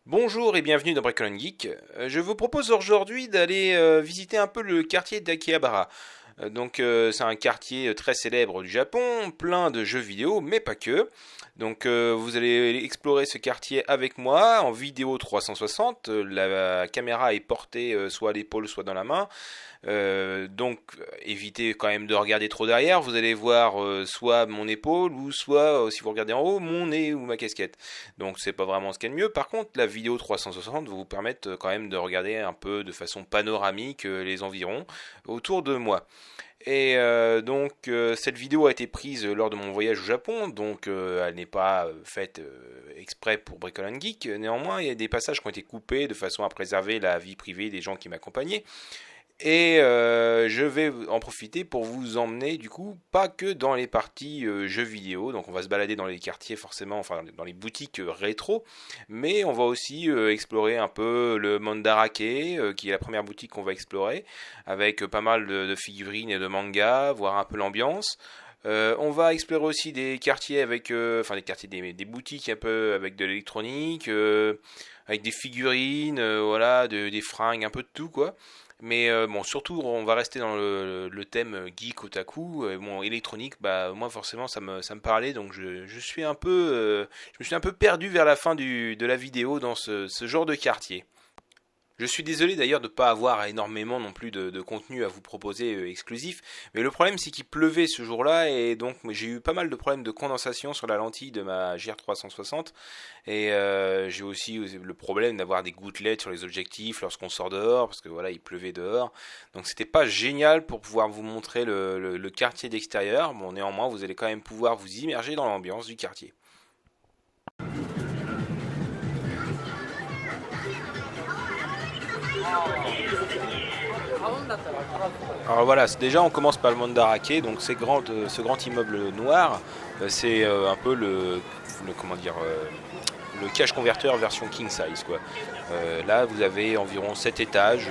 Bonjour et bienvenue dans Brick Geek. Je vous propose aujourd'hui d'aller visiter un peu le quartier d'Akihabara. C'est un quartier très célèbre du Japon, plein de jeux vidéo, mais pas que. Vous allez explorer ce quartier avec moi en vidéo 360. La caméra est portée soit à l'épaule, soit dans la main. Évitez quand même de regarder trop derrière. Vous allez voir soit mon épaule ou soit, si vous regardez en haut, mon nez ou ma casquette. Donc c'est pas vraiment ce qu'il y a de mieux. Par contre, la vidéo 360 va vous permettre quand même de regarder un peu de façon panoramique les environs autour de moi. Cette vidéo a été prise lors de mon voyage au Japon, elle n'est pas faite exprès pour Bricolage Geek. Néanmoins, il y a des passages qui ont été coupés de façon à préserver la vie privée des gens qui m'accompagnaient. Je vais en profiter pour vous emmener du coup pas que dans les parties jeux vidéo, donc on va se balader dans les quartiers forcément, enfin dans les boutiques rétro, mais on va aussi explorer un peu le Mandarake, qui est la première boutique qu'on va explorer, avec pas mal de figurines et de mangas, voir un peu l'ambiance. On va explorer aussi des quartiers avec, des boutiques un peu avec de l'électronique, avec des figurines, voilà, des fringues, un peu de tout quoi. Surtout, on va rester dans le thème geek otaku. Bon, électronique, bah moi forcément ça me parlait, donc je suis un peu, je me suis un peu perdu vers la fin de la vidéo dans ce genre de quartier. Je suis désolé d'ailleurs de ne pas avoir énormément non plus de contenu à vous proposer exclusif, mais le problème c'est qu'il pleuvait ce jour-là et donc j'ai eu pas mal de problèmes de condensation sur la lentille de ma GR360 j'ai aussi le problème d'avoir des gouttelettes sur les objectifs lorsqu'on sort dehors parce que voilà il pleuvait dehors, donc c'était pas génial pour pouvoir vous montrer le quartier d'extérieur. Bon, néanmoins vous allez quand même pouvoir vous immerger dans l'ambiance du quartier. Alors voilà, déjà on commence par le Mandarake, donc ce grand immeuble noir, c'est un peu comment dire, le cache converteur version king size quoi. Là vous avez environ 7 étages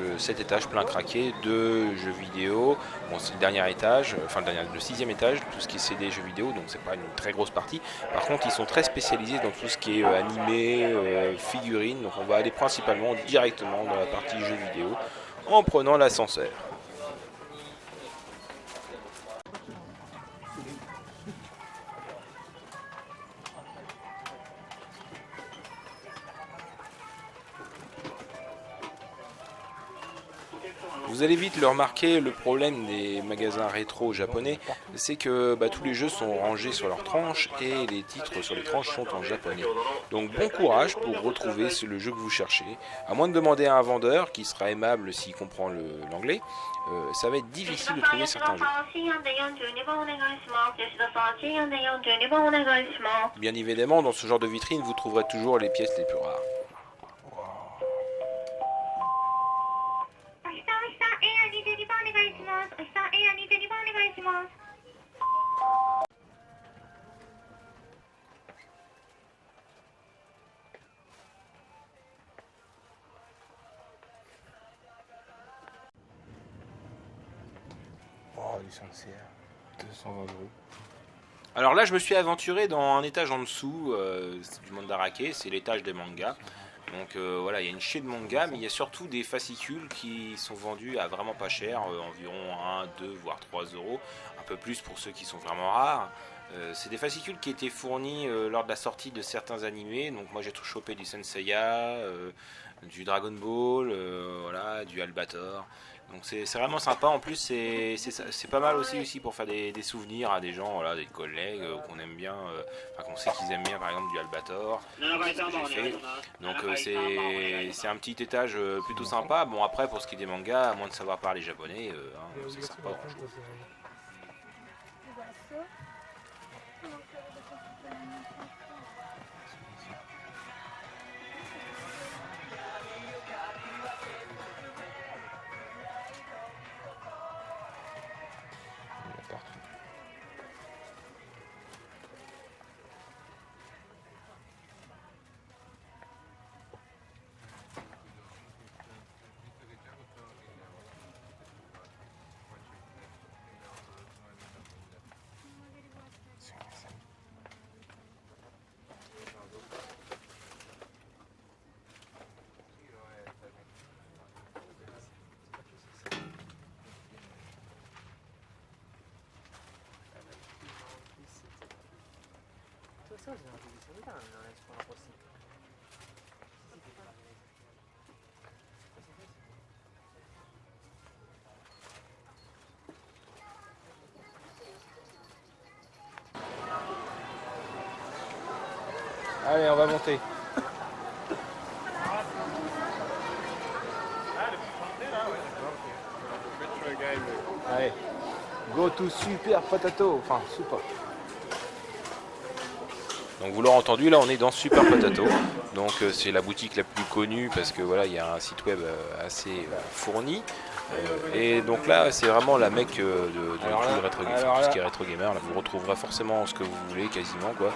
plein craqué de jeux vidéo. Bon c'est le dernier étage, le sixième étage, tout ce qui est CD jeux vidéo, donc c'est pas une très grosse partie. Par contre ils sont très spécialisés dans tout ce qui est animé, figurines, donc on va aller principalement directement dans la partie jeux vidéo en prenant l'ascenseur. Vous allez vite le remarquer, le problème des magasins rétro japonais, c'est que tous les jeux sont rangés sur leurs tranches et les titres sur les tranches sont en japonais. Donc bon courage pour retrouver le jeu que vous cherchez. À moins de demander à un vendeur qui sera aimable s'il comprend l'anglais, ça va être difficile de trouver certains jeux. Bien évidemment, dans ce genre de vitrine, vous trouverez toujours les pièces les plus rares. Oh, licenciaire, 220 euros. Alors là, je me suis aventuré dans un étage en dessous du Mandarake, c'est l'étage des mangas. Voilà, il y a une chaîne de mangas, mais il y a surtout des fascicules qui sont vendus à vraiment pas cher, environ 1, 2, voire 3 euros, un peu plus pour ceux qui sont vraiment rares. C'est des fascicules qui étaient fournis lors de la sortie de certains animés, donc moi j'ai tout chopé du Senseiya, du Dragon Ball, voilà, du Albator. Donc c'est vraiment sympa. En plus, c'est pas mal aussi pour faire des souvenirs à des gens, voilà, des collègues qu'on aime bien, qu'on sait qu'ils aiment bien, par exemple du Albator. C'est ce que j'ai fait. C'est un petit étage plutôt sympa. Bon après pour ce qui est des mangas, à moins de savoir parler japonais, ça sert pas grand chose. so se nella televisione non escono così. Allez, on va monter. Allez, go to Super Potato, enfin Super. Donc vous l'aurez entendu, là on est dans Super Potato. Donc c'est la boutique la plus connue parce que voilà, il y a un site web assez fourni. Et donc là c'est vraiment la mecque de tout le rétro gamer, tout ce qui est rétro gamer. Là vous retrouverez forcément ce que vous voulez quasiment quoi.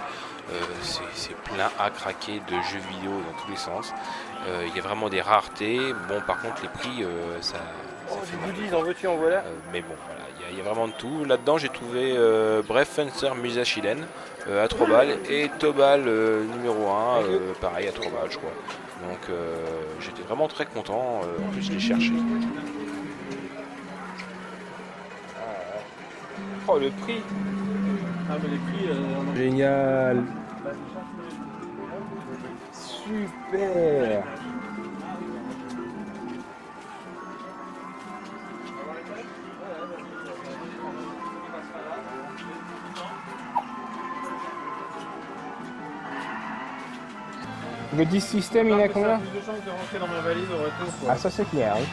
C'est plein à craquer de jeux vidéo dans tous les sens. Il y a vraiment des raretés. Bon par contre les prix ça fait mal. Goodies, en veux-tu, en voilà. Mais bon voilà, il y a vraiment de tout. Là-dedans j'ai trouvé Bref Fencer Musashiden à 3 balles et Tobal numéro 1 pareil à 3 balles je crois. Donc j'étais vraiment très content, en plus je l'ai cherché. Oh, le prix. Ah, mais les prix, Génial. Super. Le 10 système, il est à combien? plus de chances de rentrer dans ma valise au retour. Quoi. Ah, ça c'est clair, oui.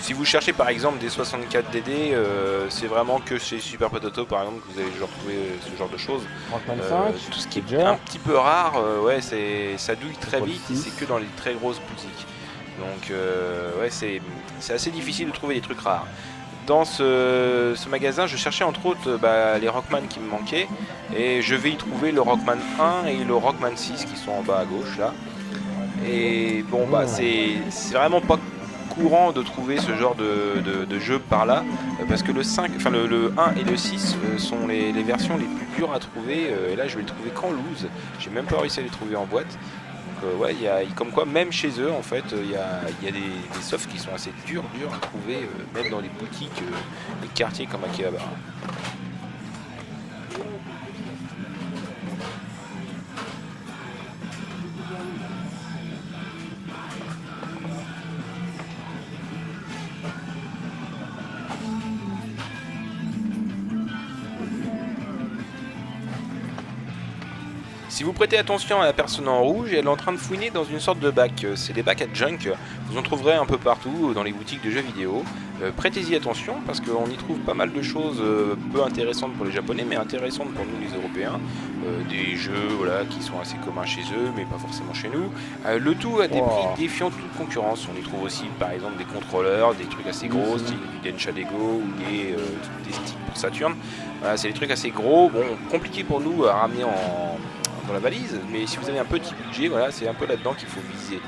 Si vous cherchez par exemple des 64 DD, c'est vraiment que chez Super Potato par exemple que vous allez retrouver ce genre de choses. Rockman 5, tout ce qui est déjà un petit peu rare, ouais, ça douille très Roll vite et 6. c'est que dans les très grosses boutiques. Donc ouais, c'est assez difficile de trouver des trucs rares. Dans ce magasin, je cherchais entre autres les Rockman qui me manquaient et je vais y trouver le Rockman 1 et le Rockman 6 qui sont en bas à gauche là. Et bon c'est vraiment pas courant de trouver ce genre de jeu par là parce que le 5, enfin le 1 et le 6 sont les versions les plus dures à trouver et là je vais les trouver qu'en loose. J'ai même pas réussi à les trouver en boîte. Donc ouais, comme quoi même chez eux en fait il y a des softs qui sont assez durs à trouver même dans les boutiques, les quartiers comme Akihabara. Si vous prêtez attention à la personne en rouge, elle est en train de fouiner dans une sorte de bac. C'est des bacs à junk, vous en trouverez un peu partout dans les boutiques de jeux vidéo. Prêtez-y attention parce qu'on y trouve pas mal de choses peu intéressantes pour les Japonais, mais intéressantes pour nous les Européens. Des jeux voilà, qui sont assez communs chez eux, mais pas forcément chez nous. Le tout à des prix défiant toute concurrence. On y trouve aussi par exemple des contrôleurs, des trucs assez gros, style du Densha Lego ou des sticks pour Saturn. Voilà, c'est des trucs assez gros, bon, compliqué pour nous à ramener dans la valise, mais si vous avez un petit budget, voilà, c'est un peu là-dedans qu'il faut viser.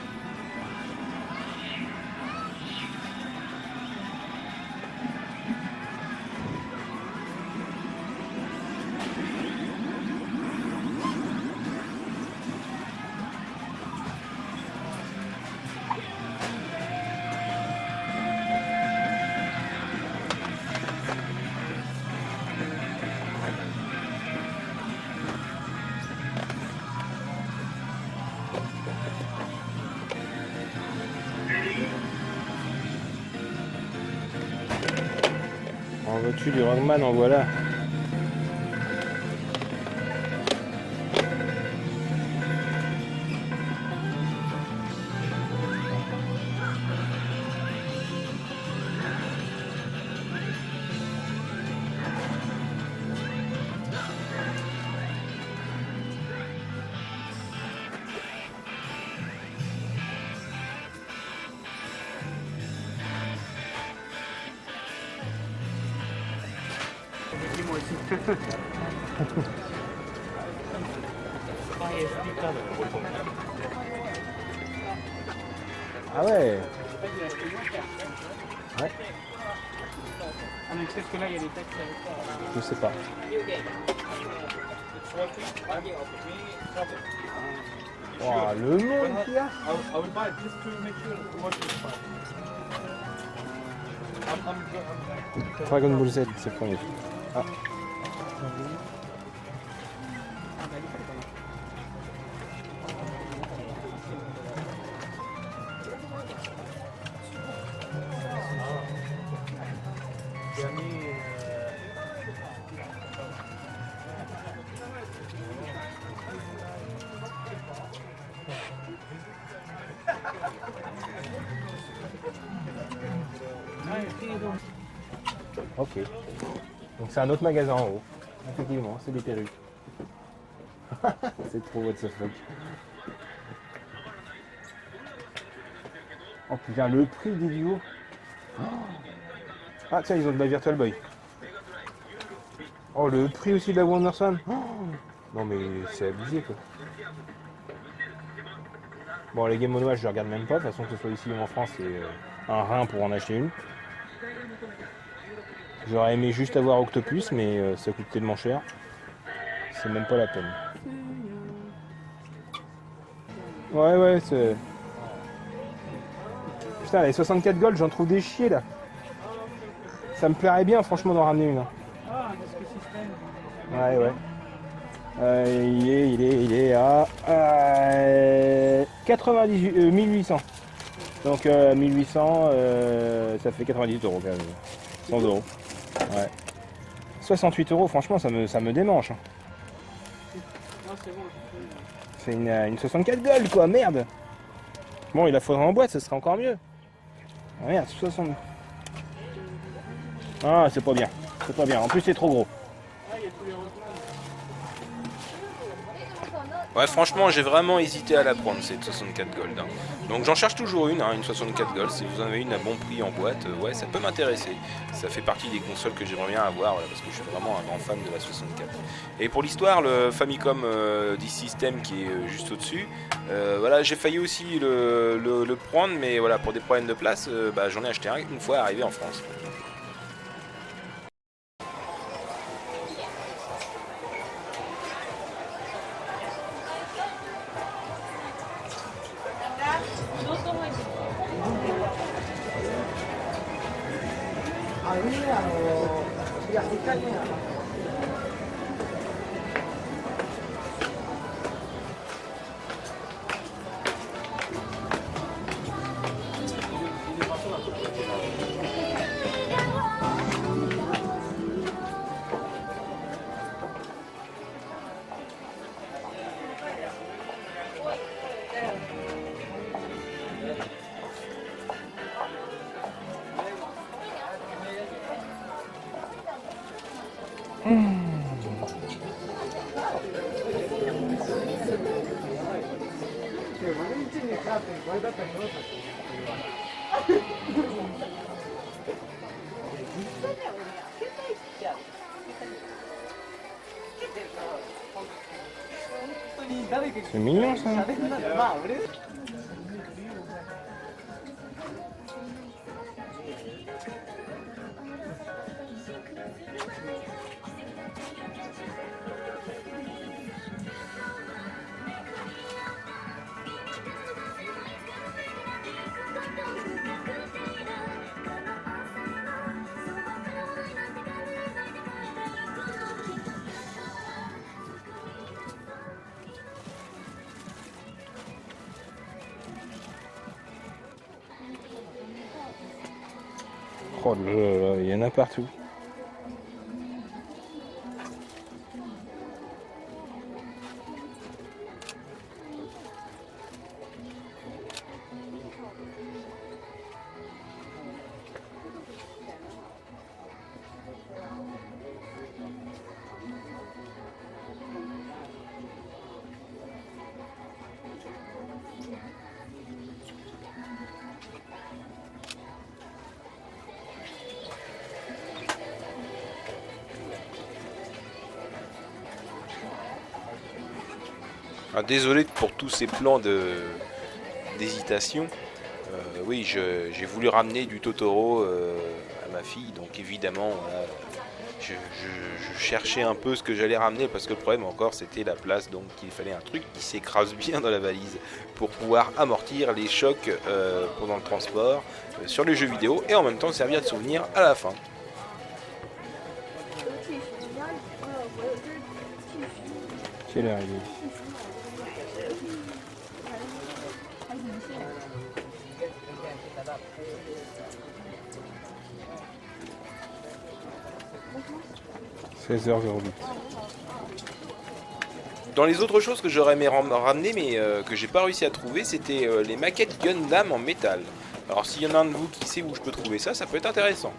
En veux-tu du Rockman, en voilà. Dis-moi aussi. Ah ouais. Ouais, Ah mais peut-être que là il y a des taxes avec ça. je sais pas. Oh, le monde qu'il y a. Dragon Ball Z, c'est le premier. Ah. Ah bah, il faut pas mal. Ok. Donc c'est un autre magasin en haut. Effectivement, c'est des perruques. C'est trop what the fuck. Oh putain, le prix des duos. Oh. Ah tiens, ils ont de la Virtual Boy. Oh, le prix aussi de la Wonderson. Oh. Non mais c'est abusé quoi. Bon, les Game Watch je regarde même pas. De toute façon, que ce soit ici ou en France, c'est un rein pour en acheter une. J'aurais aimé juste avoir Octopus, mais ça coûte tellement cher. C'est même pas la peine. Ouais, c'est... Putain, les 64 gold, j'en trouve des chiés, là. Ça me plairait bien, franchement, d'en ramener une. Hein. Ah, un disque système. Ouais. Il est à 1800. Donc 1800, ça fait 98 euros quand même. 100 euros. Ouais. 68 euros, franchement, ça me démange. Hein. Non, c'est bon. C'est une 64 gold, quoi, merde. Bon, il la faudrait en boîte, ça serait encore mieux. Ah, merde, 60. Ah, c'est pas bien. C'est pas bien. En plus, c'est trop gros. Ah, il y a tous les recoins. Ouais, franchement, j'ai vraiment hésité à la prendre, cette 64 gold. Hein. Donc j'en cherche toujours une 64 gold. Si vous en avez une à bon prix en boîte, ouais, ça peut m'intéresser. Ça fait partie des consoles que j'aimerais bien avoir, parce que je suis vraiment un grand fan de la 64. Et pour l'histoire, le Famicom D-System qui est juste au-dessus, voilà, j'ai failli aussi le prendre, mais voilà, pour des problèmes de place, j'en ai acheté un une fois arrivé en France. C'est mignon ça. Oh là là, il y en a partout. Ah, désolé pour tous ces plans d'hésitation. Oui, j'ai voulu ramener du Totoro à ma fille, donc évidemment, voilà, je cherchais un peu ce que j'allais ramener, parce que le problème encore, c'était la place, donc il fallait un truc qui s'écrase bien dans la valise pour pouvoir amortir les chocs pendant le transport sur les jeux vidéo, et en même temps servir de souvenir à la fin. Quelle heure il est? 16h08. Dans les autres choses que j'aurais aimé ramener mais que j'ai pas réussi à trouver, c'était les maquettes Gundam en métal. Alors s'il y en a un de vous qui sait où je peux trouver ça, ça peut être intéressant.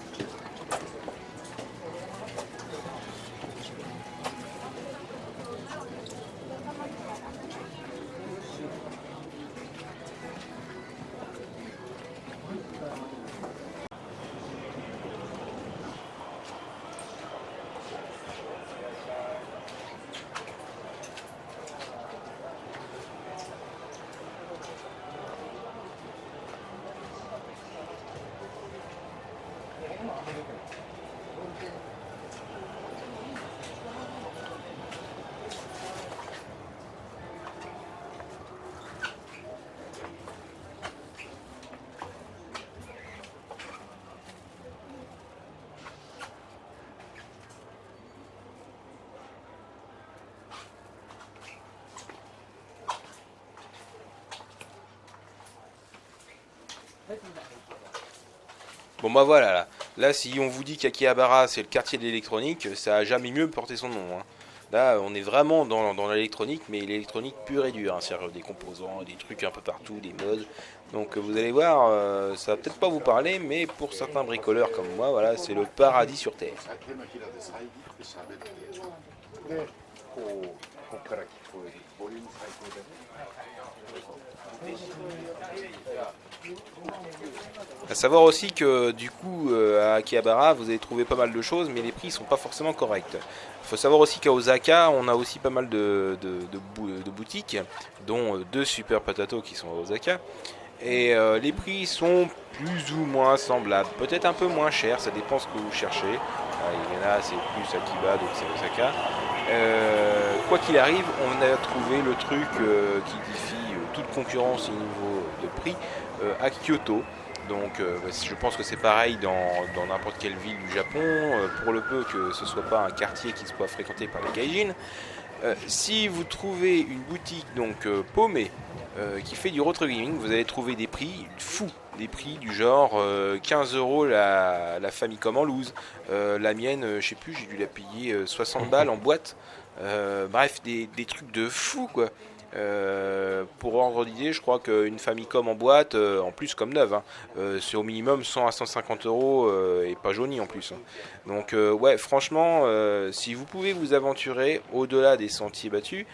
Bon bah voilà, là si on vous dit qu'Akihabara c'est le quartier de l'électronique, ça a jamais mieux porté son nom. Hein. Là on est vraiment dans l'électronique, mais l'électronique pure et dure, hein. C'est-à-dire des composants, des trucs un peu partout, des modes. Donc vous allez voir, ça va peut-être pas vous parler, mais pour certains bricoleurs comme moi, voilà, c'est le paradis sur Terre. À savoir aussi que du coup à Akihabara vous allez trouver pas mal de choses mais les prix sont pas forcément corrects. Il faut savoir aussi qu'à Osaka on a aussi pas mal de boutiques dont deux Super Potato qui sont à Osaka et les prix sont plus ou moins semblables, peut-être un peu moins cher, ça dépend ce que vous cherchez. Il y en a c'est plus Akiba donc c'est Osaka. Quoi qu'il arrive on a trouvé le truc qui défie toute concurrence au niveau de prix à Kyoto. Donc je pense que c'est pareil dans n'importe quelle ville du Japon, pour le peu que ce soit pas un quartier qui soit fréquenté par les gaijins. Si vous trouvez une boutique donc paumée qui fait du retro gaming, vous allez trouver des prix fous, des prix du genre 15 € la Famicom en loose. La mienne, je sais plus, j'ai dû la payer 60 balles en boîte. Bref, des trucs de fou quoi. Pour ordre d'idée, je crois qu'une Famicom en boîte, en plus comme neuve, hein, c'est au minimum 100 à 150 € et pas jaunie en plus. Hein. Donc ouais, franchement, si vous pouvez vous aventurer au-delà des sentiers battus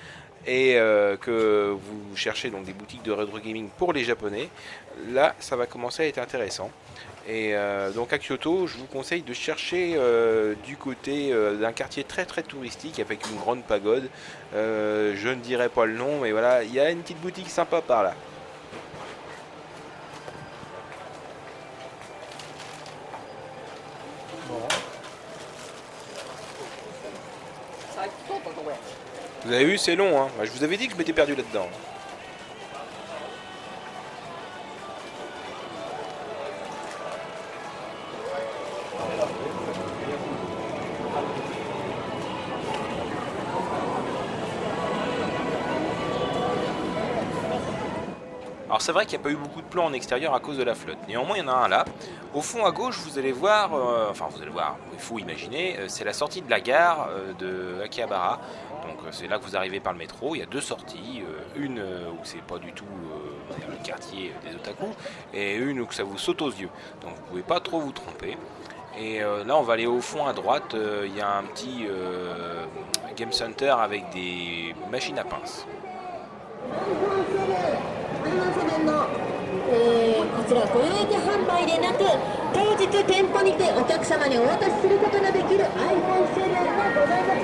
et que vous cherchez donc des boutiques de retro gaming pour les Japonais, là ça va commencer à être intéressant. Et donc à Kyoto, je vous conseille de chercher du côté d'un quartier très très touristique avec une grande pagode. Je ne dirai pas le nom, mais voilà, il y a une petite boutique sympa par là. Vous avez vu, c'est long, hein. Je vous avais dit que je m'étais perdu là-dedans. Alors c'est vrai qu'il n'y a pas eu beaucoup de plans en extérieur à cause de la flotte. Néanmoins, il y en a un là. Au fond à gauche, vous allez voir, il faut imaginer, c'est la sortie de la gare de Akihabara. Donc c'est là que vous arrivez par le métro. Il y a deux sorties, une où c'est pas du tout le quartier des otaku, et une où ça vous saute aux yeux. Donc vous pouvez pas trop vous tromper. Et là, on va aller au fond à droite. Il y a un petit game center avec des machines à pince. こちらご予約販売でなく当日店舗にてお客様にお渡しすることができる iPhone セリアがございます。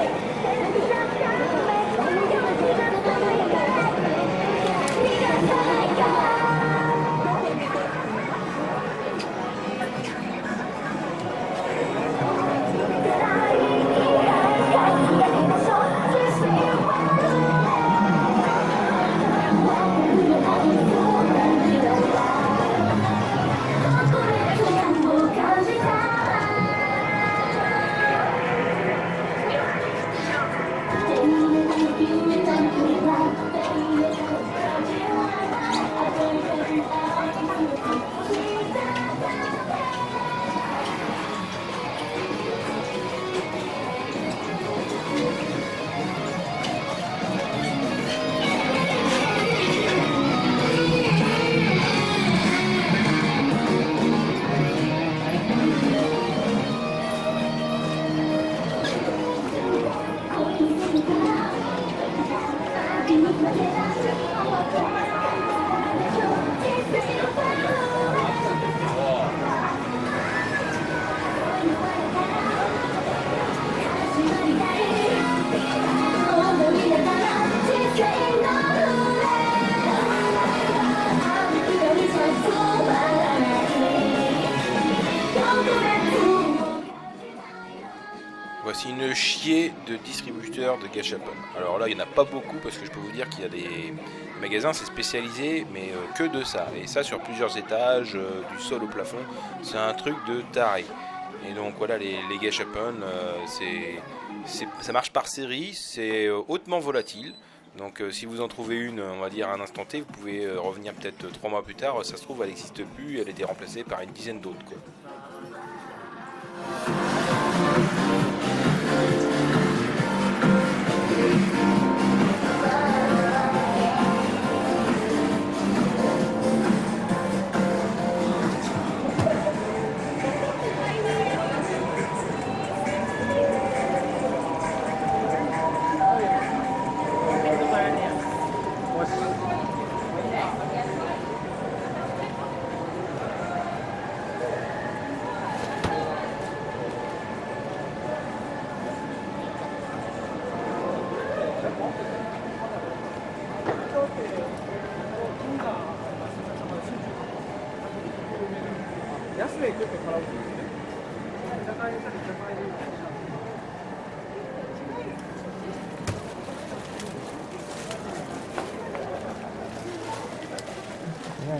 Voici une chier de distributeurs de gâchapon. Alors là, il n'y en a pas beaucoup parce que je peux vous dire qu'il y a des magasins, c'est spécialisé, mais que de ça. Et ça sur plusieurs étages, du sol au plafond, c'est un truc de taré. Et donc voilà, les gâchapon, ça marche par série, c'est hautement volatile. Donc si vous en trouvez une, on va dire à un instant T, vous pouvez revenir peut-être 3 mois plus tard, ça se trouve elle n'existe plus, elle a été remplacée par une dizaine d'autres, quoi.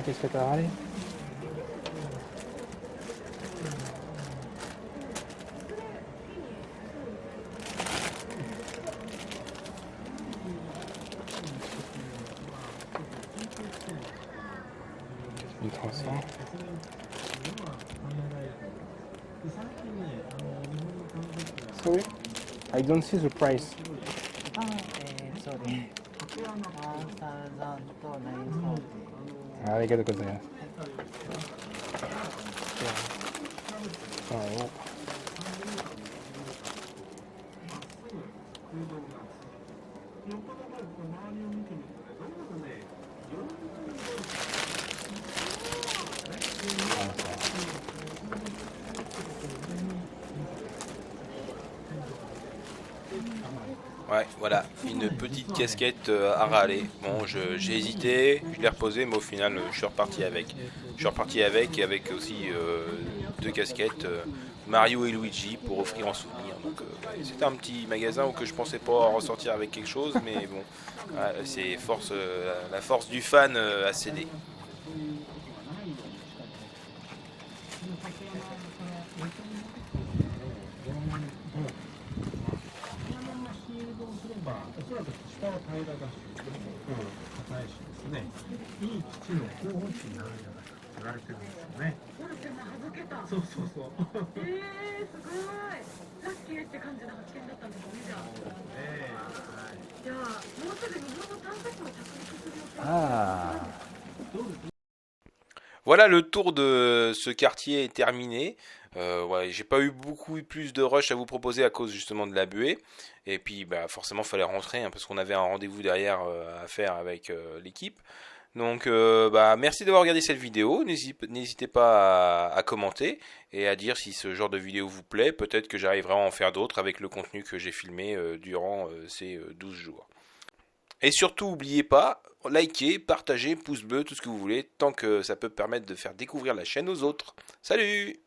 Qu'est-ce que t'as râlé? Sorry, I don't see the price. そうです。1000と940。ありがとうございます。Ouais, voilà, une petite casquette à râler. Bon, j'ai hésité, je l'ai reposée, mais au final, je suis reparti avec. Je suis reparti avec aussi 2 casquettes, Mario et Luigi, pour offrir en souvenir. Donc, c'était un petit magasin où je pensais pas ressortir avec quelque chose, mais bon, c'est la force du fan a cédé. Voilà, le tour de ce quartier est terminé. Ouais, j'ai pas eu beaucoup plus de rush à vous proposer à cause justement de la buée. Et puis bah, forcément fallait rentrer hein, parce qu'on avait un rendez-vous derrière à faire avec l'équipe. Donc bah, merci d'avoir regardé cette vidéo. N'hésitez pas à commenter et à dire si ce genre de vidéo vous plaît. Peut-être que j'arriverai à en faire d'autres avec le contenu que j'ai filmé durant ces 12 jours. Et surtout, n'oubliez pas, likez, partagez, pouce bleu, tout ce que vous voulez, tant que ça peut permettre de faire découvrir la chaîne aux autres. Salut!